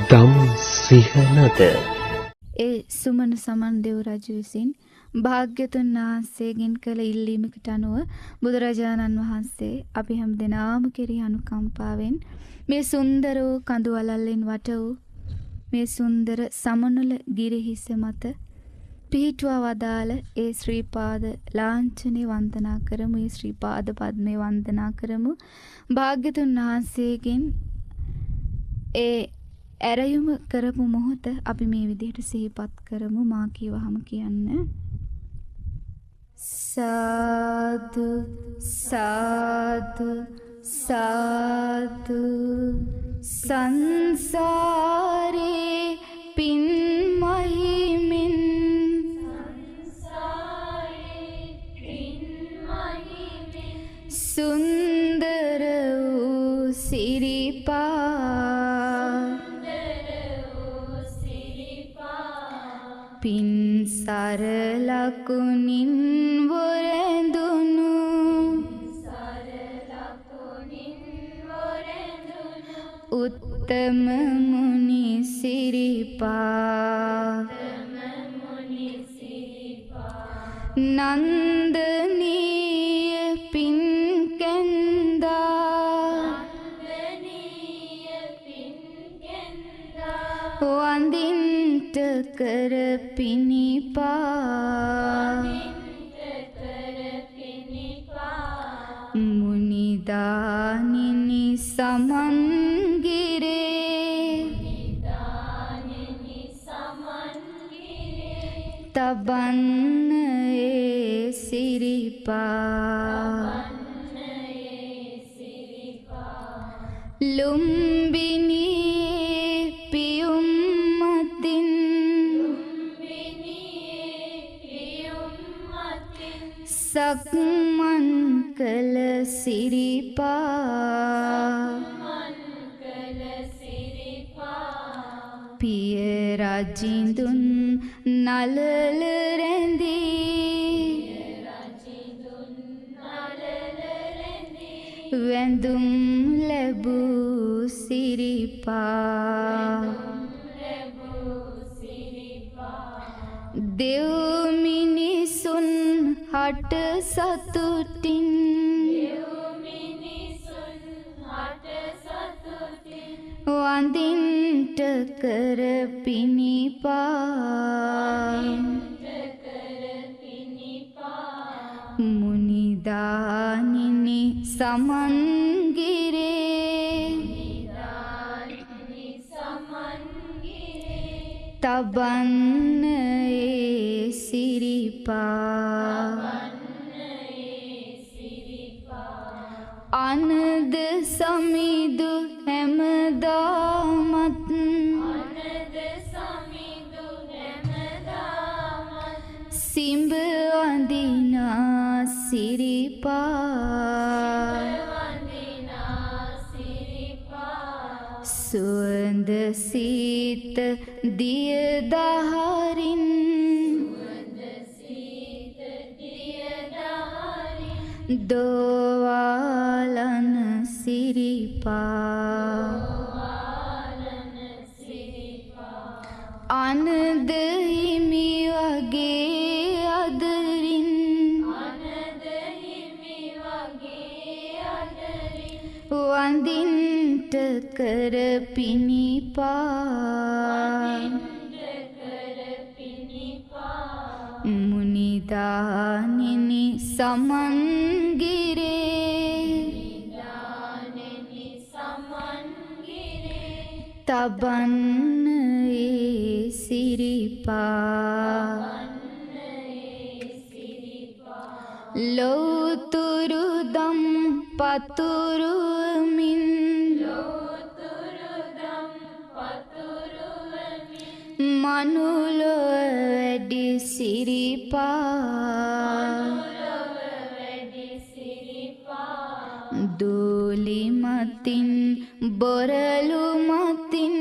දම් සිහනද ඒ සුමන සමන් දෙව් රජු විසින් භාග්‍යතුන් වහන්සේගෙන් කළ ඉල්ලීමකට අනුව බුදුරජාණන් වහන්සේ අපි හැම දෙනාම කෙරෙහි අනුකම්පාවෙන් මේ සුන්දර වූ කඳු වළල්ලෙන් වට වූ මේ සුන්දර සමනොල ගිරිහිස මත පිහිටුවා වදාළ ඒ ශ්‍රී පාද ලාංඡනේ වන්දනා කරමු. ඒ ශ්‍රී පාද පද්මේ වන්දනා කරමු. භාග්‍යතුන් වහන්සේගෙන් ඒ ඇරයුම කරපු මොහොත අපි මේ විදිහට සිහිපත් කරමු. මා කියවහම කියන්න. සාදු සාදු සාදු සංසාරේ පින් මහිමින් සුන්දර වූ සිරිපා පින් සරලකුණින් වරඳුනු උත්තම මුනි සිරිපා නන්දනීය පින් කැන්දා වඳින්ට කර පිනිපා මුනිදානිනි සමන්ගිරේ තබන්න ඒ සිරිපා ලුම්බිනියේ පියුම් මතින් සක්මන් කළ සිරිපා පිය රජිඳුන් නලල රැඳී වැඳුම් ලැබූ සිරිපා දෙව් මිනිසුන් හට සතුටින් වඳින්ට කර පිනිපා මුනිදානිනි සමන්ගිරේ තබන්න ඒ සිරිපා අනද සමිදු හැමදාමත් සිඹ වඳිනා සිරිපා සුවඳ සීත දියදහරින් දෝවාලන සිරිපා අනද හිමි වගේ අදරින් වඳින්ට කර පිනිපා මුනිදානිනි සමන්ගිරේ තබන්න ඒ සිරිපා ලෝතුරු දම් පතුරුමින් මනුලොව වැඩි සිරිපා දූලි මතින් බොරලු මතින්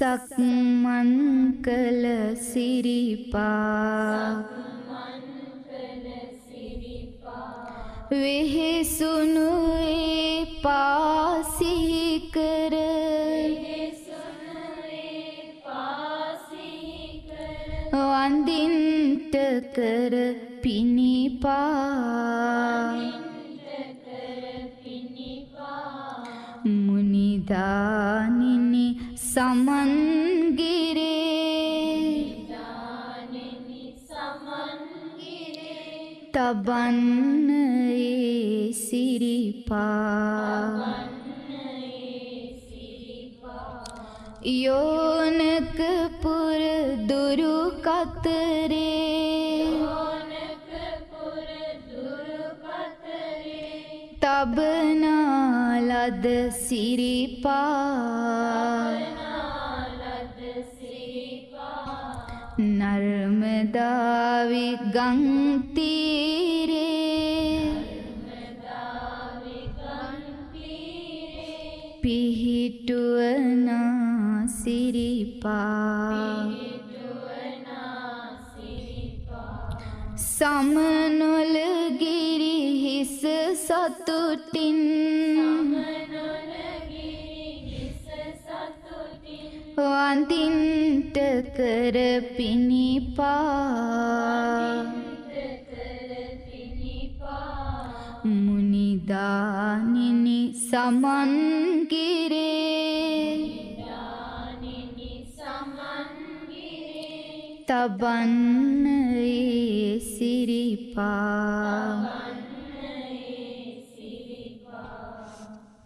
සක්මන් කළ සිරිපා වෙහෙසුණු ඒ පාසිහිකර වන්දින්ට කර පිණිපා මුනිදානිනි සමන්ගිරේ තබන්න ඒ සිරිපා යෝනක පුර දුරු කතරේ තබනාලද සිරිපා නර්මදාවි ගංතීරේ පිහිටුවනා සිරිපා සමනොලගිරි හිස සතුටින් වන්දින්ට කර පිණිපා මුනිදානිනි සමන්ගිරේ තබන්න ඒ සිරිපා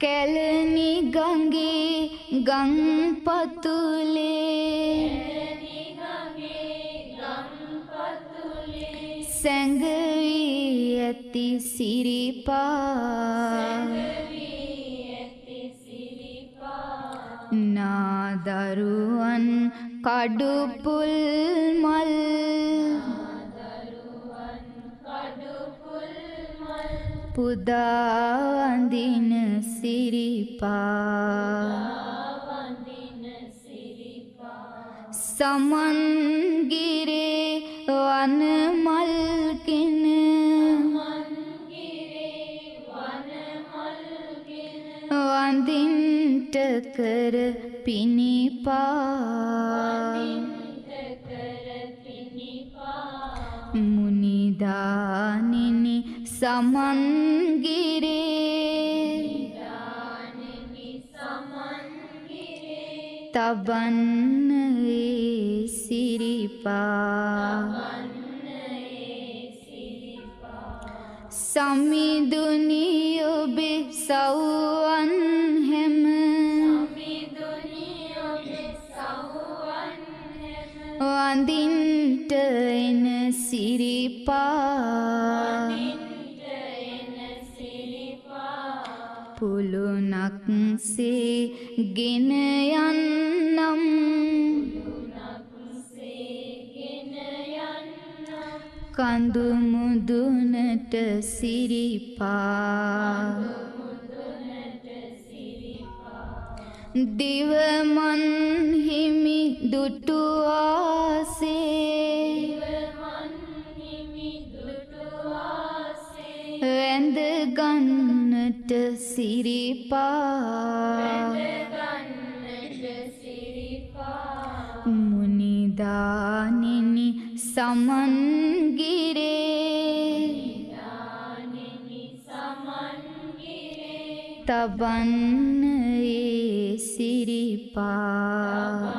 කැලණි ගඟේ ගම්පතුලේ සැඟවී ඇති සිරිපා නාදරුවන් කඩුපුල් මල් පුදා වඳින සිරිපා සමන්ගිරේ වන මල්ගෙන වඳින්ට කර පිණිපා මුනිදානිනි සමන්ගිරේ තබන්න ඒ සිරිපා සමිඳුනි ඔබේ සව්වන් හැම වඳින්ට එන සිරිපා පුළුනක් සේ ගෙන යන්නම් කඳු මුදුනට සිරිපා දිවමන් හිමි දුටු ආසේ වැඳ ගන්නට සිරිපා මුනිදානිනි සමන්ගිරේ තබන්න ඒ සිරිපා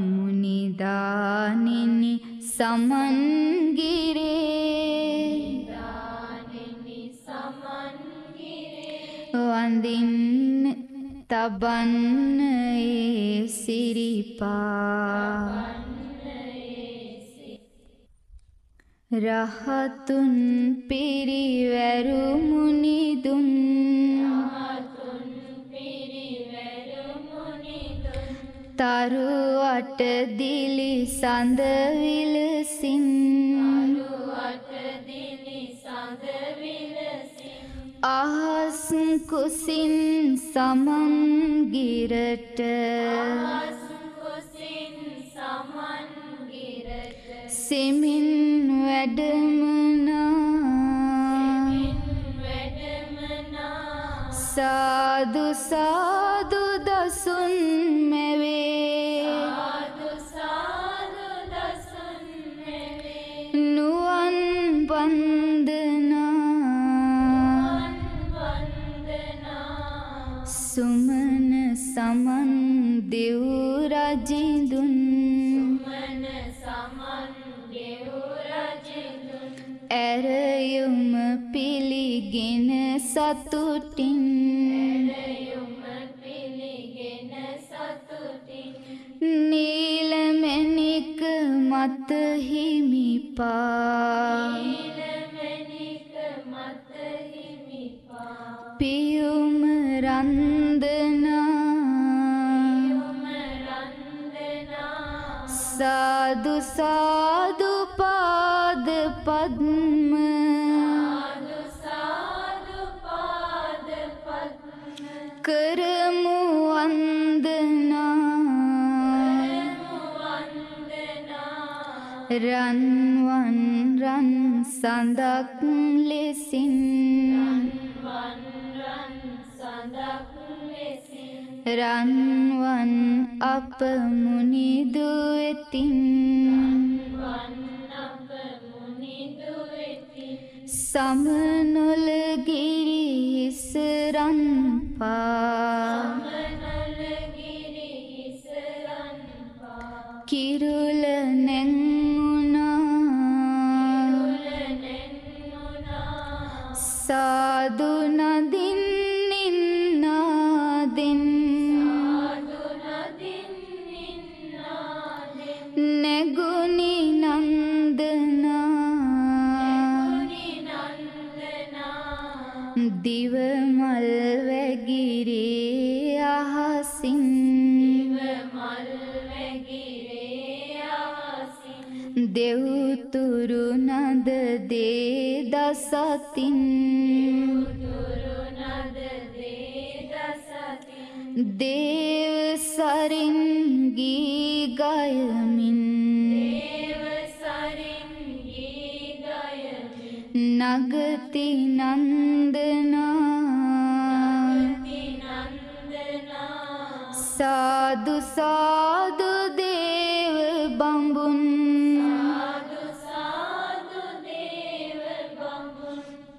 මුනිදානිනි සමන්ගිරේ වඳින්න තබන්න ඒ සිරිපා රහතුන් පිරිවැරුමුනිදුන් තරුවට දිලි සඳ විලසින් අහස් කුසින් සමන්ගිරට සෙමින් වැඩමනා සාදු සාදු දසුන් මැවේ නුවන් වන්දනා සුමන සමන් දෙව් රජිඳුන් ඇරයුම පිළිගෙන සතුටින් නීලමැණික මත හිමිපා පියුම රන්දනා සාදු සාදු පාද පද්ම කරමු වන්දනා රන්වන් රන් සඳක් ලෙසින් රන්වන් අප මුනිදු වෙතින් සමනොලගිරි හිසරන්පා කිරුල නැංගුණා සාදු නදින් නින්නාදෙන් නැගුණි නන්දනා දිවමල් වැගිරේ අහසින් දෙව්තුරු නද දේ දසතින් දේව සරින් ගී ගයමින් නගති නන්දනා සාදු සාදු දේව බඹුන්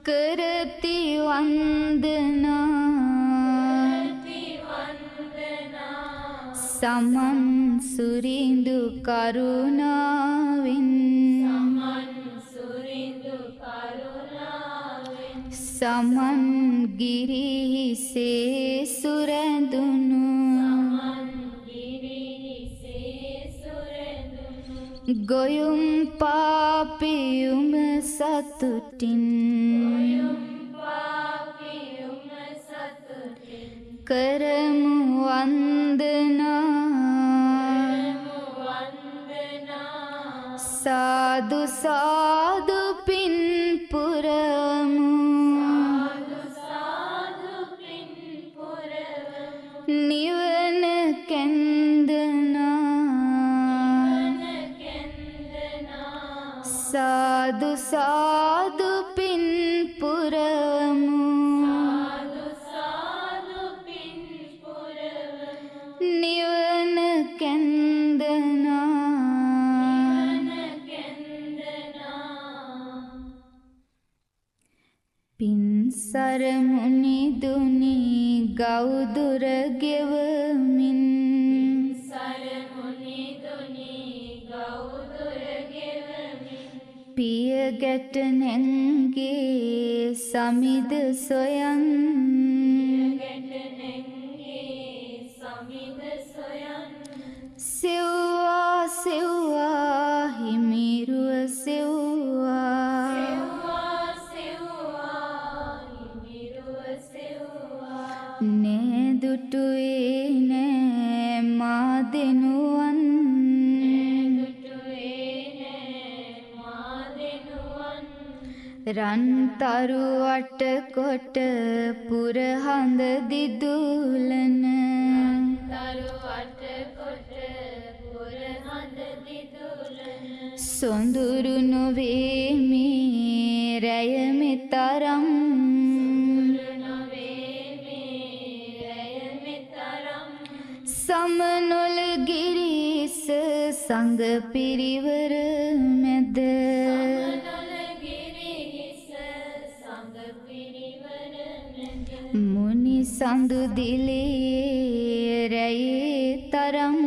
කරති වන්දනා සමන් සුරිඳු කරුණාවෙන් සමන් ගිරිහිසේ සුරැඳුණු ගොයුම් පාපියුම සතුටින් කරමු වන්දනා සාදු සාදු පින් පුරමු නිවන කැන්දනා සාදු සාදු පින් පුරමු නිවන කැන්දනා පින්සර මුනි දුනි ගෞදුර ගෙවමින් පිය ගැට නැංගේ සමිද සොයන් සෙව්වා සෙව්වා හිමිරුව සෙව්වා නෑ දුටුවේ නෑ මා දෙනුවන් රන්තරු අටකොට පුරහඳ දිදුලන සොඳුරු නොවේ මේ රැය මෙතරම් සමනොල ගිරිස සංග පිරිවර මැද මුනි සඳු දිලේ රැයේ තරම්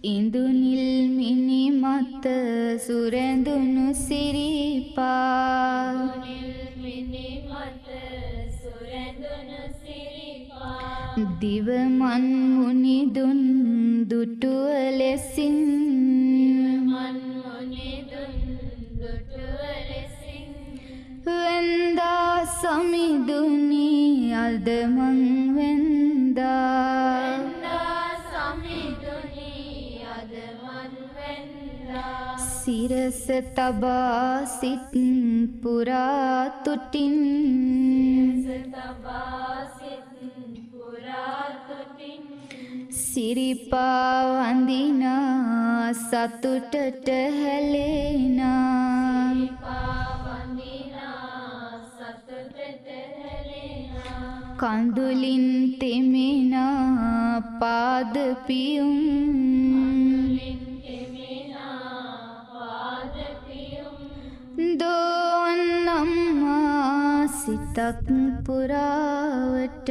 ඉඳුනිල් මිනි මත සුරැඳුණු සිරිපා දිවමන් මුනිදුන් දුටුව ලෙසින් වෙන්දා සමිඳුනි අද මං වෙන්දා සිරස තබා සිත් පුරා තුටින් සිරිපා වඳිනා සතුටට හැලෙනා කඳුලින් තෙමෙනා පාද පියුම් දෝන්නම්මා සිතක් පුරාවට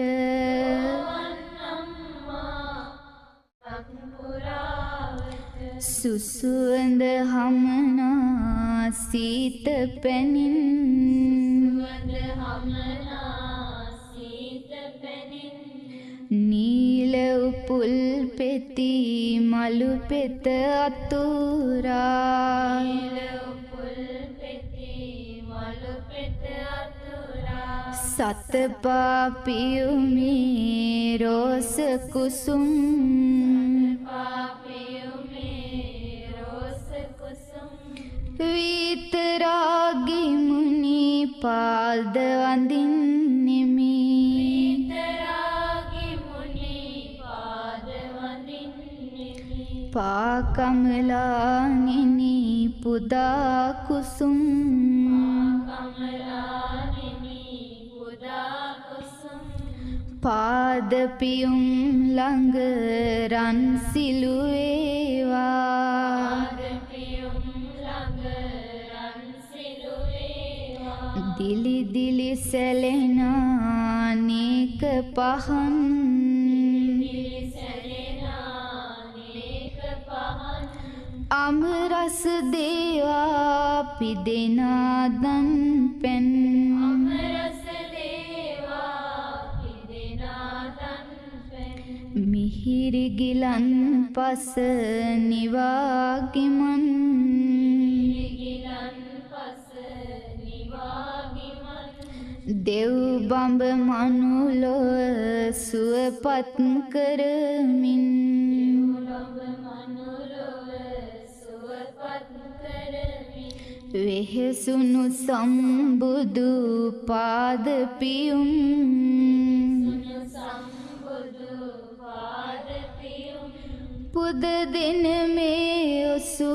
සුසුවඳ හමනා සීත පැනින් නීල උපුල් පෙති මලු පෙත අතුරා සතපා පියුමේ රෝස කුසුම් විතරාගි මුනි පාද වඳින්නෙමි පාකමලානිනි පුදා කුසුම් පාද පියුම් ළඟ රන් සිලුවේවා දිලි දිලි සැලෙනා නේක පහන් අමරස දේවා පිදෙනා දන් පැන් මිහිරි ගිලන් පස නිවාගිමන් දෙව් බඹ මනුලොව සුවපත් කරමින් වෙහෙසුණු සම්බුදු පාද පියුම් පුද දින මේ ඔසු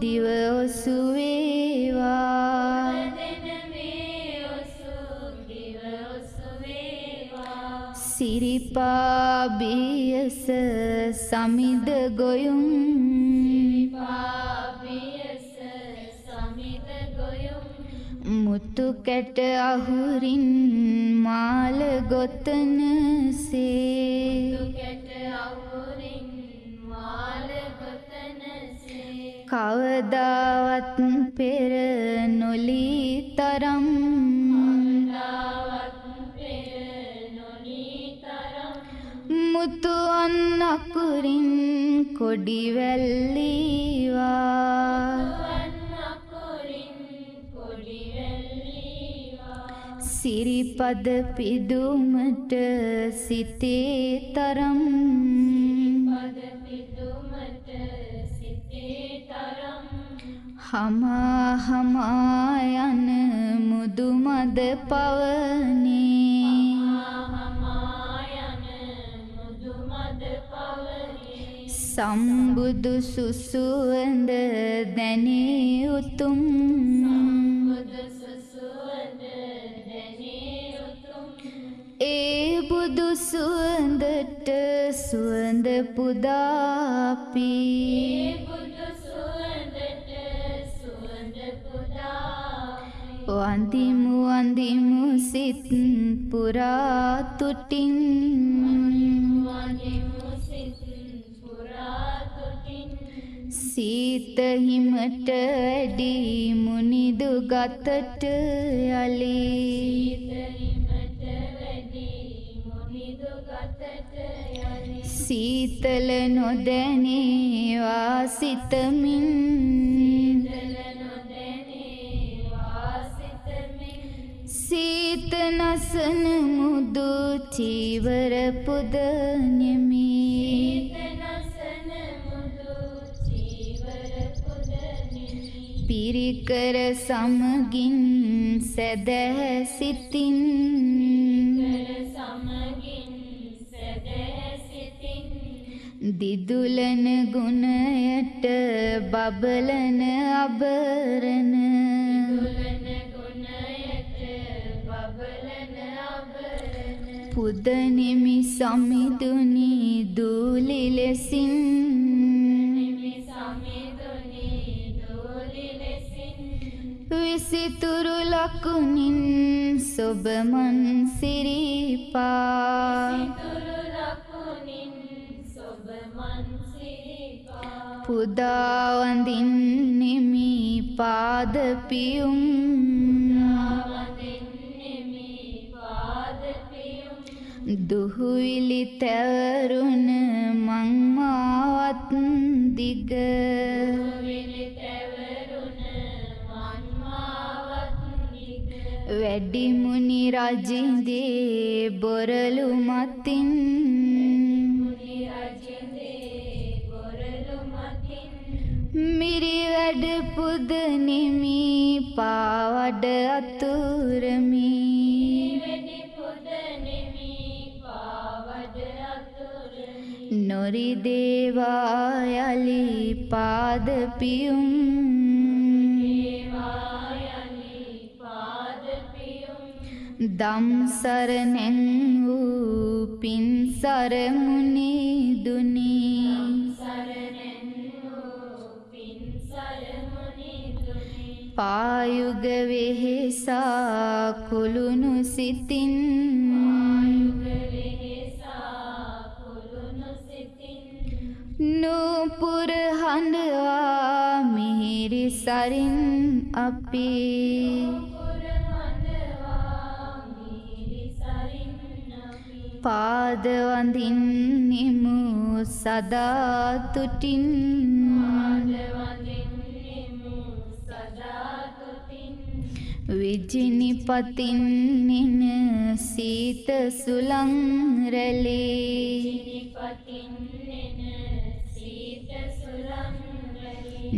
දිව ඔසු වේවා සිරිපා බියස සමිද ගොයුම් මුතු කැට අහුරින් මාල ගොතනසේ කවදාවත් පෙර නොලී තරම් මුතු අන්නකුරින් කොඩි වැල්ලීවා සිරිපද පිදුමට සිතේ තරම් හමා හමා යන මුදුමද පවනේ සම්බුදු සුසුවඳ දැනේ උතුම් ඒ බුදු සුවඳට සුවඳ පුදාපි වන්දිමු වන්දිමු සිත් පුරා තුටින් සීත හිමට වැඩි මුනිදු ගතට යලි සීතල නොදැනේවා සිතමින් සීත නසන මුදු චීවර පුදනෙමි පිරිකර සමගින් සැදැහැ සිතින් දිදුලන ගුණයට බබලන අබරණ පුදනිමි සමිදුනි දූලි ලෙසින් විසිතුරු ලකුණින් සොබමන් සිරිපා පුදා වඳින්නෙමි පාදපියුම් දුහුවිලි තැවරුණ මංමාවත් දිග වැඩිමුනි රජින්දේ බොරලු මතින් මිරි වැඩ පුදනෙමි පාවඩ අතුරමි නොරිදේවා යලි පාදපියුම් දම්සරණෙන් වූ පින්සර මුනිදුනි පායුග වෙහෙසා කුළුණු සිතින් නූපුර හඬවා මිහිරි සරින් අපි පාද වඳින්නෙමු සදා තුටින් විජිනිපතින් නින සීත සුලං රැළේ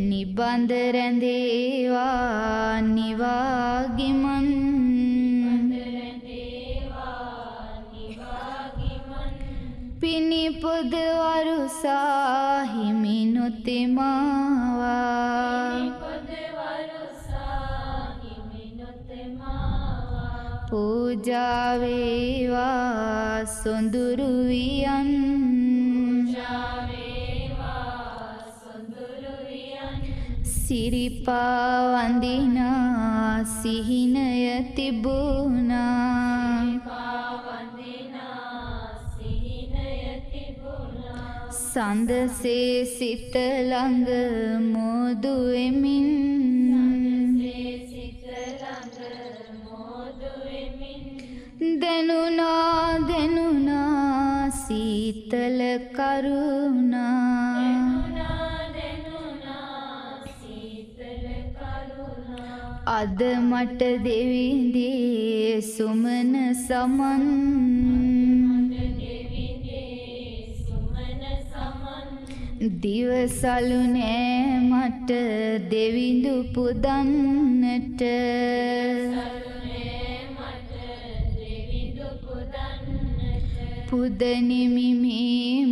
නිබඳ රැඳේවා නිවාගිමන් පිනිපොද වරුසා හිමි නොතෙමාවා පූජා වේවා සොඳුරු වියන් සිරිපා වඳිනා සිහිනය තිබුණා සඳසේ සිත ළඟ මෝදු වෙමින් දැනුණා දැනුණා සීතල කරුණා අද මට දෙවිඳේ සුමන සමන් දිවසලු නෑ මට දෙවිඳු පුදන්නට පුදනිමි මේ